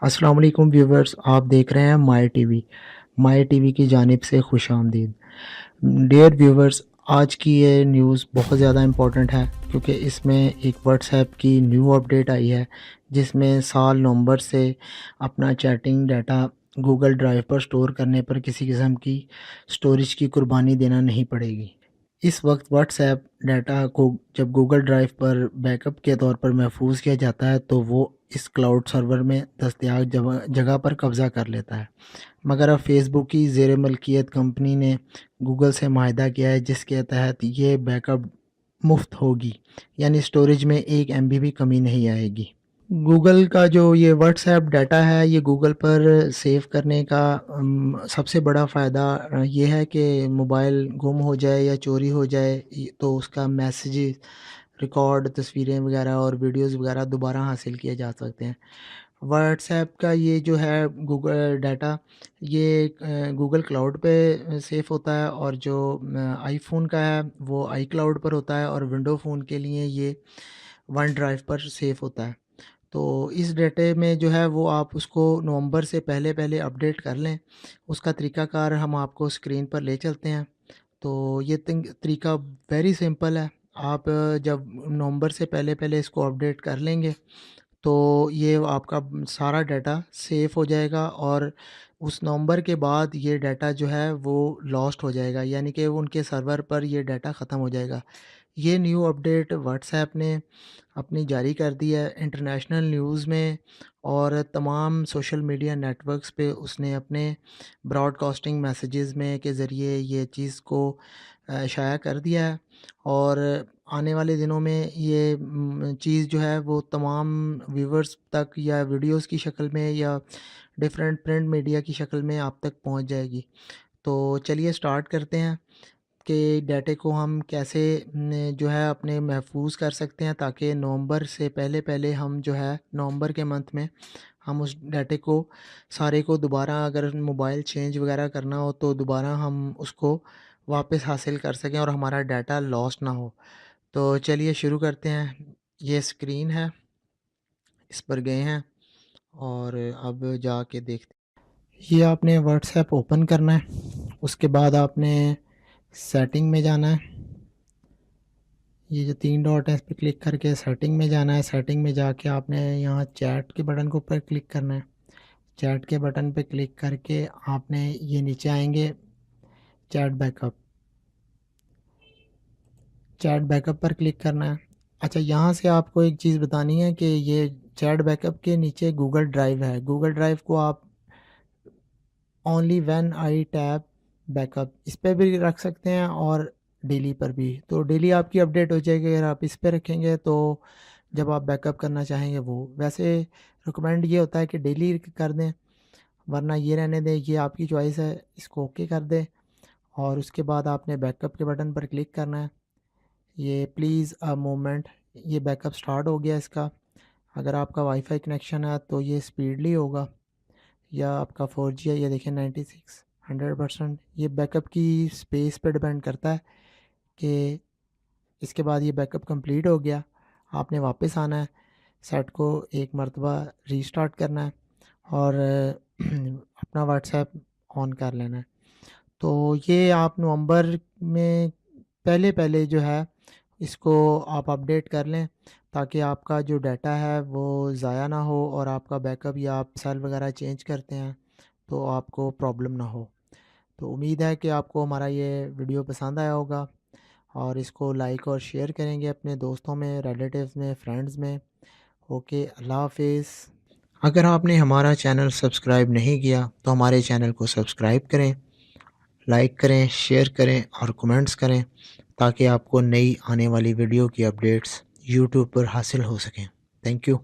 अस्सलाम वालेकुम व्यूवर्स, आप देख रहे हैं माय टीवी की जानिब से खुशामदीद। डियर व्यूवर्स, आज की ये न्यूज़ बहुत ज़्यादा इम्पोर्टेंट है क्योंकि इसमें एक व्हाट्सएप की न्यू अपडेट आई है जिसमें साल नवंबर से अपना चैटिंग डाटा गूगल ड्राइव पर स्टोर करने पर किसी किस्म की स्टोरेज की कुर्बानी देना नहीं पड़ेगी। इस वक्त व्हाट्सएप डाटा को जब गूगल ड्राइव पर बैकअप के तौर पर महफूज किया जाता है तो वो इस क्लाउड सर्वर में दस्तयाब जगह पर कब्ज़ा कर लेता है। मगर अब फेसबुक की ज़ेर मलकियत कंपनी ने गूगल से माहिदा किया है जिसके तहत ये बैकअप मुफ्त होगी, यानी स्टोरेज में 1 MB भी कमी नहीं आएगी। गूगल का जो ये व्हाट्सएप डाटा है, ये गूगल पर सेव करने का सबसे बड़ा फ़ायदा ये है कि मोबाइल गुम हो जाए या चोरी हो जाए तो उसका मैसेजेस, रिकॉर्ड, तस्वीरें वगैरह और वीडियोज़ वगैरह दोबारा हासिल किए जा सकते हैं। व्हाट्सएप का ये जो है गूगल डाटा, ये गूगल क्लाउड पे सेव होता है और जो आईफ़ोन का है वो आई क्लाउड पर होता है और विंडो फ़ोन के लिए ये वन ड्राइव पर सेव होता है। तो इस डाटे में जो है वो आप उसको नवंबर से पहले-पहले अपडेट कर लें। उसका तरीकाकार हम आपको स्क्रीन पर ले चलते हैं। तो ये तरीका वेरी सिंपल है। आप जब नवंबर से पहले-पहले इसको अपडेट कर लेंगे तो ये आपका सारा डाटा सेव हो जाएगा और उस नवंबर के बाद ये डाटा जो है वो लॉस्ट हो जाएगा, यानी कि उनके सर्वर पर ये डाटा ख़त्म हो जाएगा। ये न्यू अपडेट व्हाट्सएप ने अपनी जारी कर दी है इंटरनेशनल न्यूज़ में और तमाम सोशल मीडिया नेटवर्क्स पे उसने अपने ब्रॉडकास्टिंग मैसेजेस में के ज़रिए ये चीज़ को शाया कर दिया है और आने वाले दिनों में ये चीज़ जो है वो तमाम व्यूवर्स तक या वीडियोस की शक्ल में या डिफरेंट प्रिंट मीडिया की शक्ल में आप तक पहुंच जाएगी। तो चलिए स्टार्ट करते हैं कि डाटे को हम कैसे जो है अपने महफूज कर सकते हैं ताकि नवंबर से पहले-पहले हम जो है नवंबर के मंथ में हम उस डाटे को सारे को दोबारा अगर मोबाइल चेंज वगैरह करना हो तो दोबारा हम उसको वापस हासिल कर सकें और हमारा डाटा लॉस्ट ना हो। तो चलिए शुरू करते हैं। ये स्क्रीन है, इस पर गए हैं और अब जाके देखते हैं। ये आपने व्हाट्सएप ओपन करना है, उसके बाद आपने सेटिंग में जाना है। ये जो 3 डॉट है इस पे क्लिक करके सेटिंग में जाना है। सेटिंग में जाके आपने यहाँ चैट के बटन के ऊपर क्लिक करना है। चैट के बटन पे क्लिक करके आपने ये नीचे आएंगे चैट बैकअप। चैट बैकअप पर क्लिक करना है। अच्छा, यहाँ से आपको एक चीज़ बतानी है कि ये चैट बैकअप के नीचे गूगल ड्राइव है। गूगल ड्राइव को आप only when I tap backup इस पे भी रख सकते हैं और डेली पर भी। तो डेली आपकी अपडेट हो जाएगी अगर आप इस पे रखेंगे तो जब आप बैकअप करना चाहेंगे वो वैसे रिकमेंड ये होता है कि डेली कर दें, वरना ये रहने दें, ये आपकी चॉइस है। इसको ओके कर दें और उसके बाद आपने बैकअप के बटन पर क्लिक करना है। ये प्लीज़ अ मोमेंट, ये बैकअप स्टार्ट हो गया इसका। अगर आपका वाईफाई कनेक्शन है तो ये स्पीडली होगा या आपका 4G है, ये देखिए 96 100%। ये बैकअप की स्पेस पे डिपेंड करता है कि इसके बाद ये बैकअप कंप्लीट हो गया, आपने वापस आना है, सेट को एक मरतबा रीस्टार्ट करना है और अपना व्हाट्सएप ऑन कर लेना है। तो ये आप नवंबर में पहले-पहले जो है इसको आप अपडेट कर लें ताकि आपका जो डाटा है वो ज़ाया ना हो और आपका बैकअप या आप सेल वगैरह चेंज करते हैं तो आपको प्रॉब्लम ना हो। तो उम्मीद है कि आपको हमारा ये वीडियो पसंद आया होगा और इसको लाइक और शेयर करेंगे अपने दोस्तों में, रिलेटिव्स में, फ्रेंड्स में। ओके, अल्लाह हाफ़िज़। अगर आपने हमारा चैनल सब्सक्राइब नहीं किया तो हमारे चैनल को सब्सक्राइब करें, लाइक करें, शेयर करें और कमेंट्स करें ताकि आपको नई आने वाली वीडियो की अपडेट्स यूट्यूब पर हासिल हो सकें। Thank you.